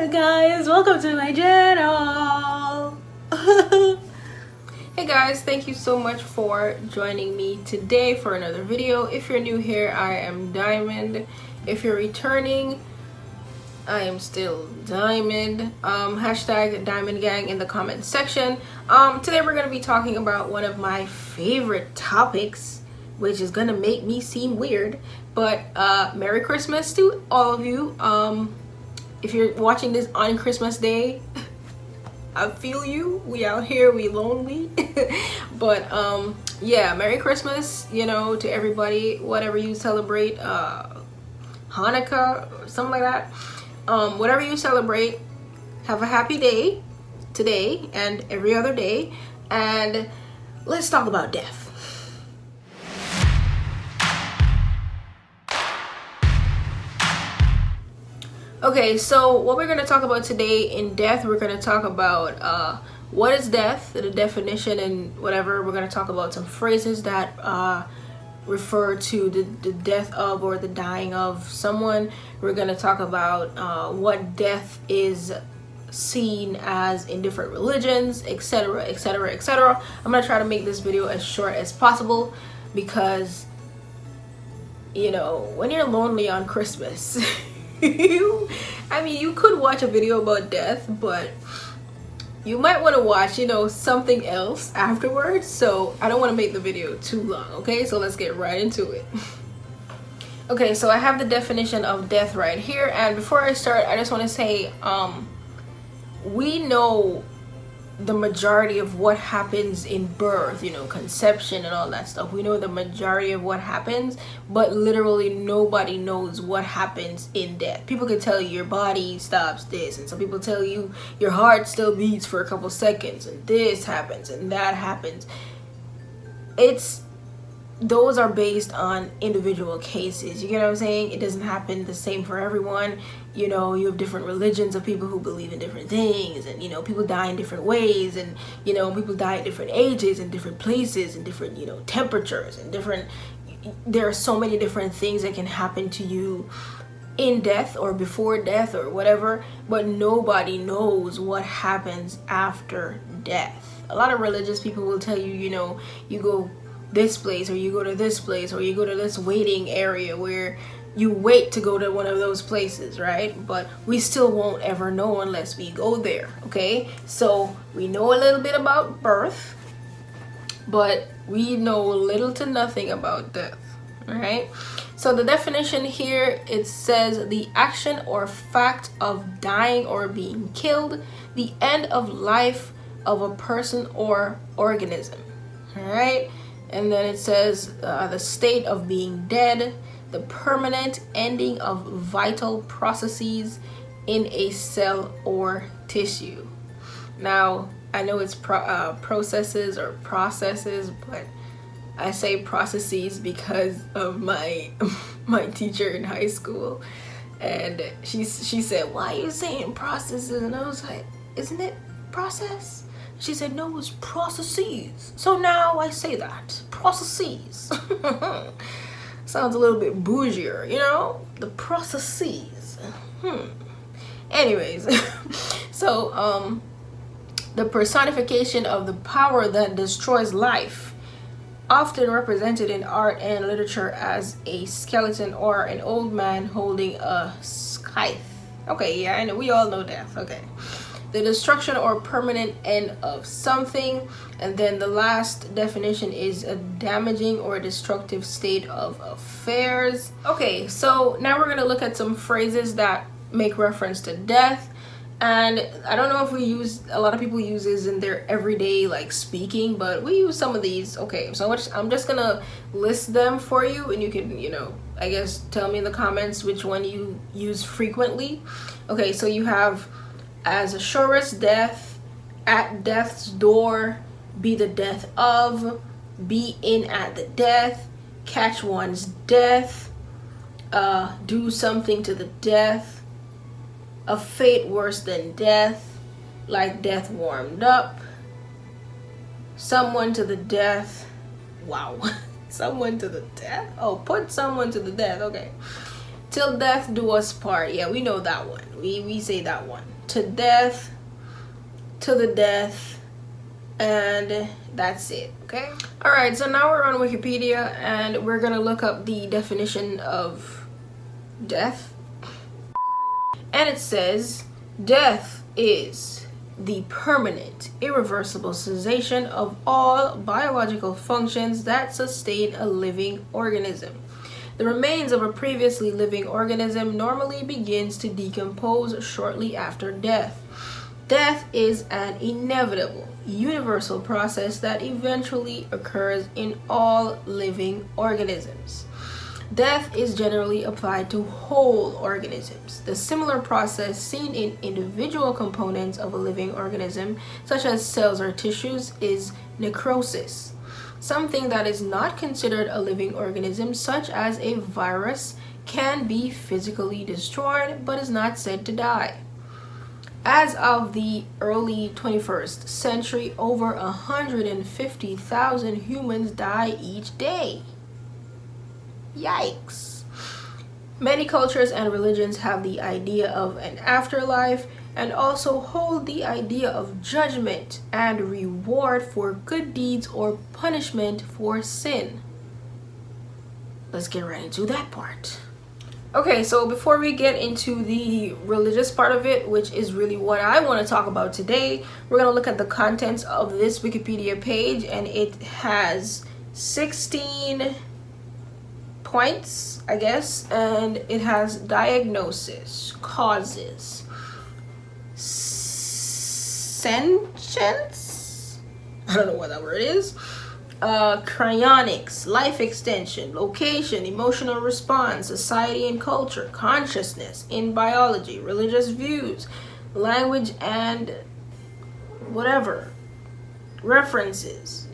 up guys, welcome to my channel. Hey guys, thank you so much for joining me today for another video. If you're new here, I am Diamond. If you're returning, I am still Diamond. Hashtag Diamond Gang in the comment section. Today we're going to be talking about one of my favorite topics, which is going to make me seem weird, but Merry Christmas to all of you. If you're watching this on Christmas Day, I feel you. We out here, we lonely. But yeah, Merry Christmas, you know, to everybody, whatever you celebrate, Hanukkah or something like that. Whatever you celebrate, have a happy day today and every other day. And let's talk about death. Okay, so what we're going to talk about today in death, we're going to talk about what is death, the definition and whatever. We're going to talk about some phrases that refer to the death of or the dying of someone. We're going to talk about what death is seen as in different religions, etc, etc, etc. I'm going to try to make this video as short as possible because, you know, when you're lonely on Christmas, I mean, you could watch a video about death, but you might want to watch, you know, something else afterwards. So I don't want to make the video too long. Okay, so let's get right into it. Okay, so I have the definition of death right here, and before I start, I just want to say we know the majority of what happens in birth, you know, conception and all that stuff. We know the majority of what happens, but literally nobody knows what happens in death. People can tell you your body stops this, and some people tell you your heart still beats for a couple seconds, and this happens and that happens. Those are based on individual cases. You get what I'm saying? It doesn't happen the same for everyone. You know, you have different religions of people who believe in different things, and, you know, people die in different ways, and, you know, people die at different ages and different places and different, you know, temperatures and different, there are so many different things that can happen to you in death or before death or whatever, but nobody knows what happens after death. A lot of religious people will tell you, you know, you go this place or you go to this place or you go to this waiting area where you wait to go to one of those places, right? But we still won't ever know unless we go there. Okay, so we know a little bit about birth, but we know little to nothing about death. All right, so the definition here, it says the action or fact of dying or being killed, the end of life of a person or organism. All right, and then it says the state of being dead, the permanent ending of vital processes in a cell or tissue. Now, I know it's processes or processes, but I say processes because of my teacher in high school, and she said, "Why are you saying processes?" And I was like, "Isn't it process?" She said, "No, it's processes." So now I say that, processes. Sounds a little bit bougier, you know, the processes. Anyways, so the personification of the power that destroys life, often represented in art and literature as a skeleton or an old man holding a scythe. Okay, yeah, I know, we all know death. Okay, the destruction or permanent end of something. And then the last definition is a damaging or destructive state of affairs. Okay, so now we're gonna look at some phrases that make reference to death. And I don't know if a lot of people use this in their everyday like speaking, but we use some of these. Okay, so I'm just gonna list them for you, and you can, you know, I guess tell me in the comments which one you use frequently. Okay, so you have as sure as death, at death's door, be the death of, be in at the death, catch one's death, do something to the death, a fate worse than death, like death warmed up, someone to the death. Wow. Someone to the death? Oh, put someone to the death. Okay. Till death do us part. Yeah, we know that one. We say that one. to death, to the death, and that's it. Okay. All right, so now we're on Wikipedia and we're gonna look up the definition of death. And it says death is the permanent, irreversible cessation of all biological functions that sustain a living organism. The remains of a previously living organism normally begins to decompose shortly after death. Death is an inevitable, universal process that eventually occurs in all living organisms. Death is generally applied to whole organisms. The similar process seen in individual components of a living organism, such as cells or tissues, is necrosis. Something that is not considered a living organism, such as a virus, can be physically destroyed but is not said to die. As of the early 21st century, over 150,000 humans die each day. Yikes. Many cultures and religions have the idea of an afterlife and also hold the idea of judgment and reward for good deeds or punishment for sin. Let's get right into that part. Okay, so before we get into the religious part of it, which is really what I want to talk about today, we're going to look at the contents of this Wikipedia page, and it has 16 points, I guess, and it has diagnosis, causes, sentience, I don't know what that word is, cryonics, life extension, location, emotional response, society and culture, consciousness in biology, religious views, language and whatever, references,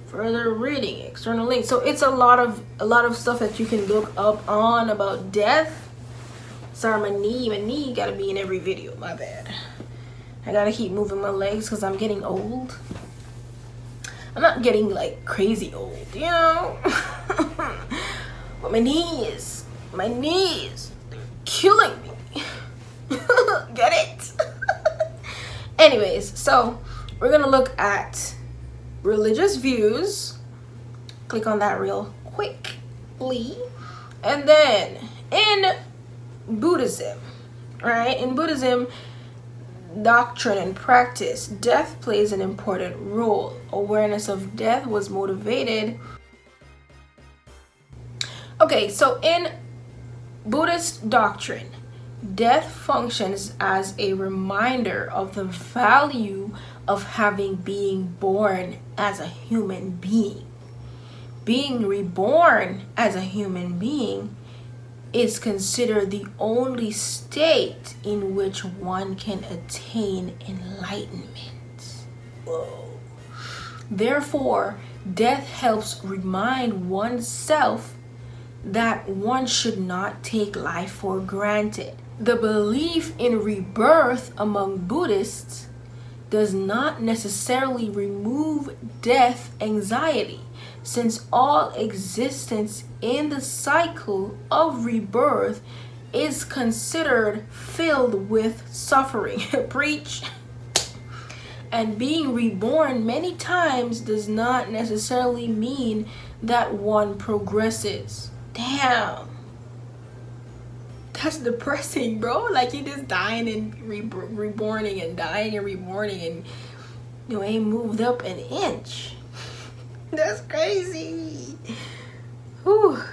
further reading, external links. So it's a lot of stuff that you can look up on about death. Sorry, my knee gotta be in every video, my bad. I gotta keep moving my legs because I'm getting old. I'm not getting like crazy old, you know. But my knees, they're killing me. Get it? Anyways, so we're gonna look at religious views. Click on that real quickly. And then in Buddhism, right? In Buddhism, doctrine and practice, death plays an important role. Awareness of death was motivated. Okay, so in Buddhist doctrine, death functions as a reminder of the value of being born as a human being. Being reborn as a human being is considered the only state in which one can attain enlightenment. Whoa. Therefore, death helps remind oneself that one should not take life for granted. The belief in rebirth among Buddhists does not necessarily remove death anxiety, since all existence in the cycle of rebirth is considered filled with suffering. Preach. And being reborn many times does not necessarily mean that one progresses. Damn. That's depressing, bro. Like you just dying and reborning and dying and reborning and you ain't moved up an inch. That's crazy. Whew.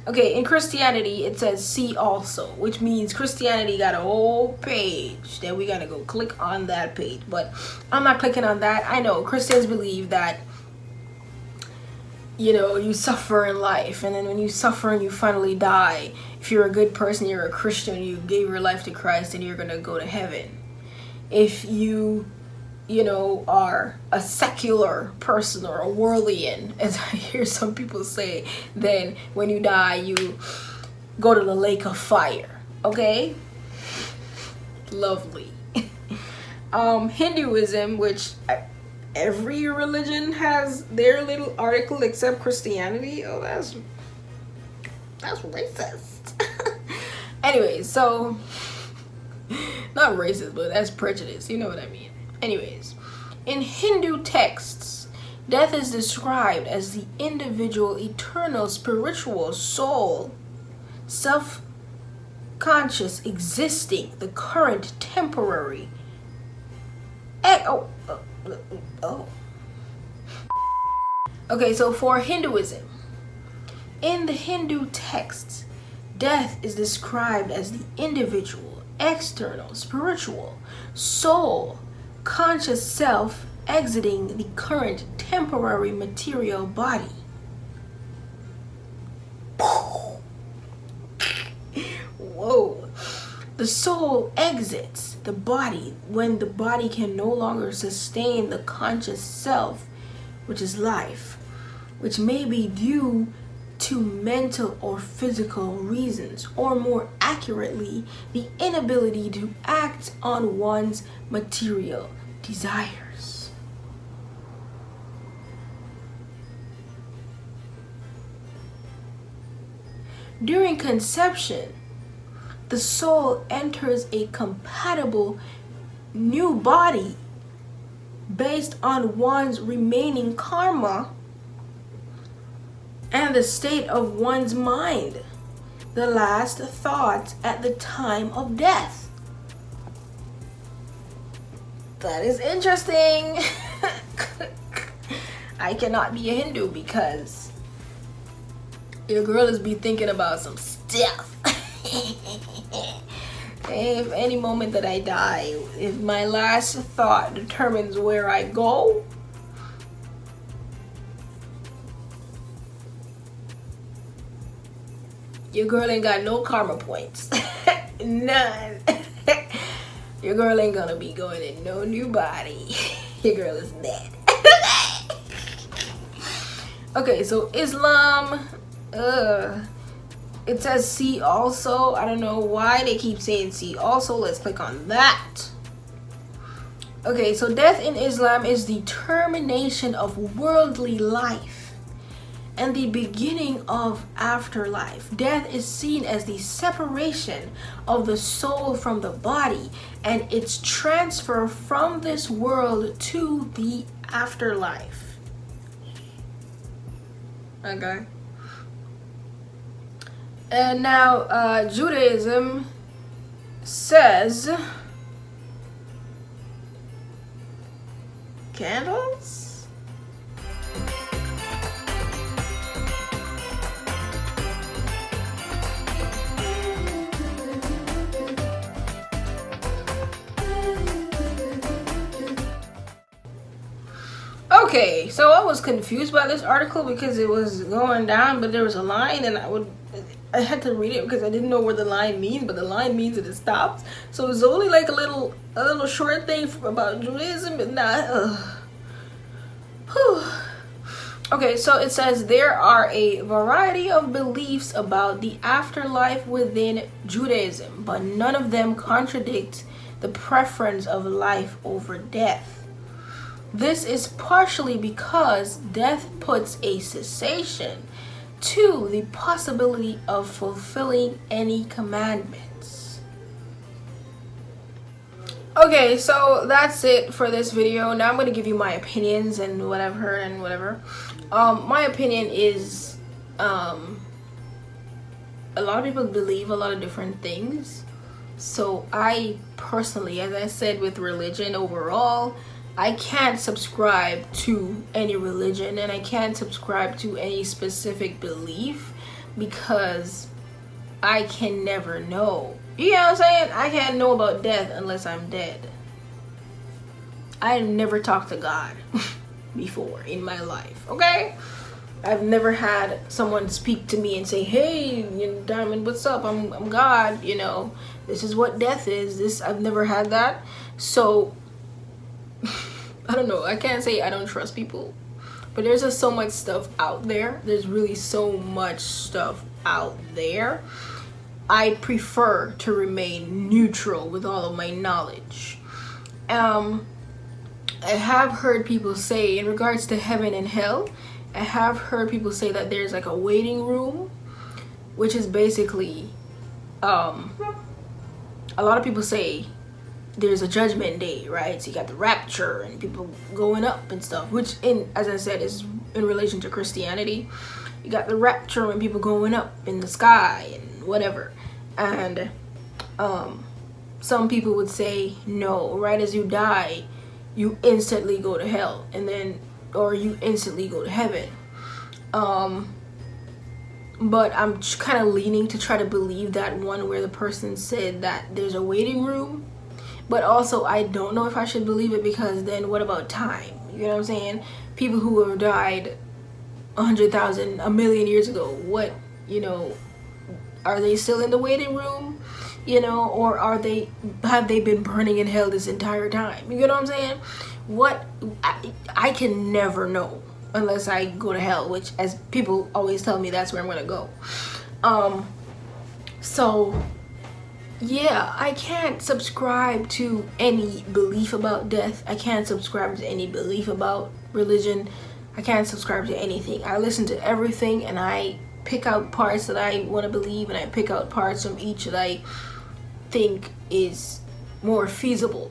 Okay, in Christianity, it says see also, which means Christianity got a whole page that we gotta go click on that page. But I'm not clicking on that. I know Christians believe that, you know, you suffer in life, and then when you suffer and you finally die, if you're a good person, you're a Christian, you gave your life to Christ, and you're gonna go to heaven. If you know, are a secular person or a worldlian, as I hear some people say, then when you die, you go to the lake of fire. Okay? Lovely. Hinduism, which every religion has their little article except Christianity. Oh, that's racist. Anyway, so Not racist, but that's prejudice. You know what I mean. Anyways, in Hindu texts, death is described as the individual eternal spiritual soul, self-conscious existing, the current temporary. Okay, so for Hinduism, in the Hindu texts, death is described as the individual, external, spiritual, soul, conscious self exiting the current temporary material body. Whoa. The soul exits the body when the body can no longer sustain the conscious self, which is life, which may be due to mental or physical reasons, or more accurately, the inability to act on one's material desires. During conception, the soul enters a compatible new body based on one's remaining karma and the state of one's mind, the last thoughts at the time of death. That is interesting. I cannot be a Hindu because your girl is be thinking about some stuff. If any moment that I die, if my last thought determines where I go, your girl ain't got no karma points. None. Your girl ain't gonna be going in no new body. Your girl is dead. Okay, so Islam, it says see also. I don't know why they keep saying see also. Let's click on that. Okay, so death in Islam is the termination of worldly life and the beginning of afterlife. Death is seen as the separation of the soul from the body and its transfer from this world to the afterlife. Okay. And now Judaism says candles? Okay, so I was confused by this article because it was going down, but there was a line and I had to read it because I didn't know what the line means, but the line means that it stops. So it's only like a little short thing about Judaism, but not. Okay, so it says there are a variety of beliefs about the afterlife within Judaism, but none of them contradict the preference of life over death. This is partially because death puts a cessation to the possibility of fulfilling any commandments. Okay, so that's it for this video. Now I'm going to give you my opinions and what I've heard and whatever. My opinion is a lot of people believe a lot of different things. So I personally, as I said with religion overall, I can't subscribe to any religion and I can't subscribe to any specific belief because I can never know. You know what I'm saying? I can't know about death unless I'm dead. I've never talked to God before in my life, okay? I've never had someone speak to me and say, hey, you know, Diamond, what's up? I'm God, you know. This is what death is. I've never had that. So I don't know. I can't say I don't trust people, but there's just so much stuff out there. There's really so much stuff out there. I prefer to remain neutral with all of my knowledge. I have heard people say in regards to heaven and hell, I have heard people say that there's like a waiting room, which is basically a a lot of people say there's a judgment day, right? So you got the rapture and people going up and stuff, which as I said, is in relation to Christianity. You got the rapture and people going up in the sky and whatever. And some people would say no, right as you die, you instantly go to hell, and then, or you instantly go to heaven. But I'm kind of leaning to try to believe that one where the person said that there's a waiting room. But also, I don't know if I should believe it, because then what about time? You know what I'm saying? People who have died 100,000, 1,000,000 years ago, what, you know, are they still in the waiting room? You know, or have they been burning in hell this entire time? You know what I'm saying? What, I can never know unless I go to hell, which, as people always tell me, that's where I'm gonna go. So yeah, I can't subscribe to any belief about death. I can't subscribe to any belief about religion. I can't subscribe to anything. I listen to everything, and I pick out parts that I want to believe, and I pick out parts from each that I think is more feasible.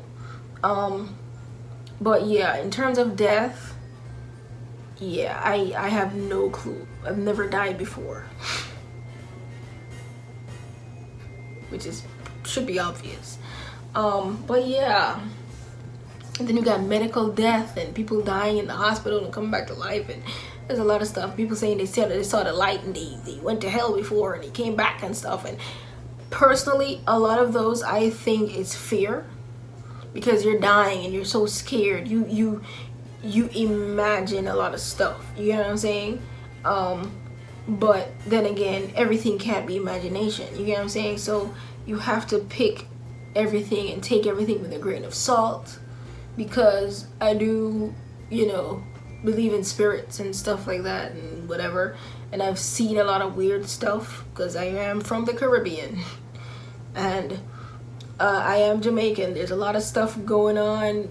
But yeah, in terms of death, yeah, I have no clue. I've never died before, which should be obvious. But yeah, and then you got medical death and people dying in the hospital and coming back to life, and there's a lot of stuff. People saying they saw the light and they went to hell before and they came back and stuff. And personally, a lot of those I think is fear, because you're dying and you're so scared. You imagine a lot of stuff. You know what I'm saying? But then again, everything can't be imagination. You get what I'm saying? So you have to pick everything and take everything with a grain of salt, because I do, you know, believe in spirits and stuff like that and whatever. And I've seen a lot of weird stuff, because I am from the Caribbean and I am Jamaican. There's a lot of stuff going on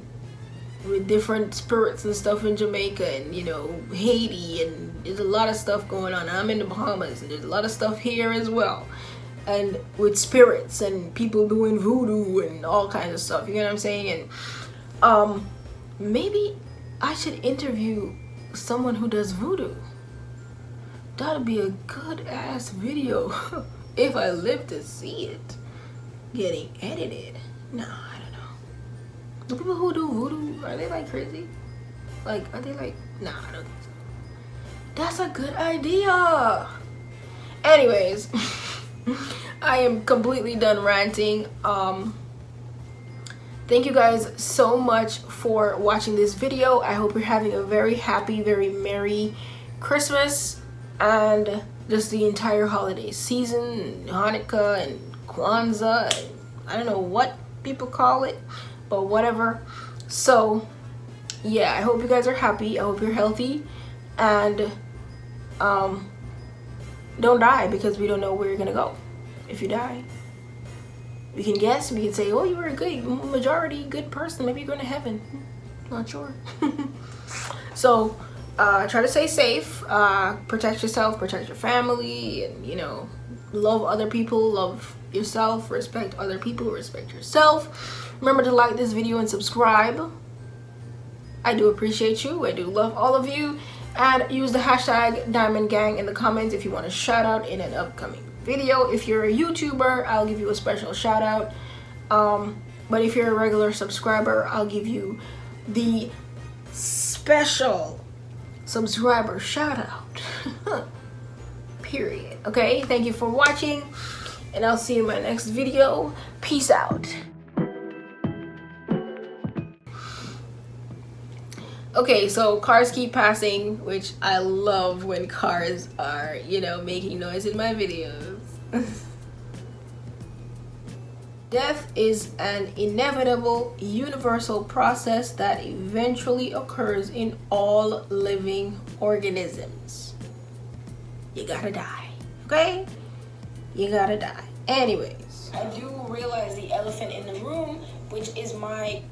with different spirits and stuff in Jamaica, and, you know, Haiti, and there's a lot of stuff going on. I'm in the Bahamas, and there's a lot of stuff here as well, and with spirits and people doing voodoo and all kinds of stuff. You know what I'm saying? And maybe I should interview someone who does voodoo. That'd be a good ass video if I live to see it getting edited. No, I don't know. The people who do voodoo, are they like crazy? Like, are they like, nah, I don't think so. That's a good idea. Anyways, I am completely done ranting. Thank you guys so much for watching this video. I hope you're having a very happy, very merry Christmas and just the entire holiday season, Hanukkah and Kwanzaa, and I don't know what people call it, but whatever. So yeah, I hope you guys are happy. I hope you're healthy, and don't die, because we don't know where you're gonna go. If you die, we can guess, we can say, oh, you were a good majority good person, maybe you're going to heaven. Not sure. So try to stay safe, protect yourself, protect your family, and, you know, love other people, love yourself, respect other people, respect yourself. Remember to like this video and subscribe. I do appreciate you. I do love all of you. And use the hashtag Diamond Gang in the comments if you want a shout out in an upcoming video. If you're a YouTuber, I'll give you a special shout out. But if you're a regular subscriber, I'll give you the special subscriber shout out. Period. Okay, thank you for watching, and I'll see you in my next video. Peace out. Okay, so cars keep passing, which I love when cars are, you know, making noise in my videos. Death is an inevitable, universal process that eventually occurs in all living organisms. You gotta die, okay? You gotta die. Anyways, I do realize the elephant in the room, which is my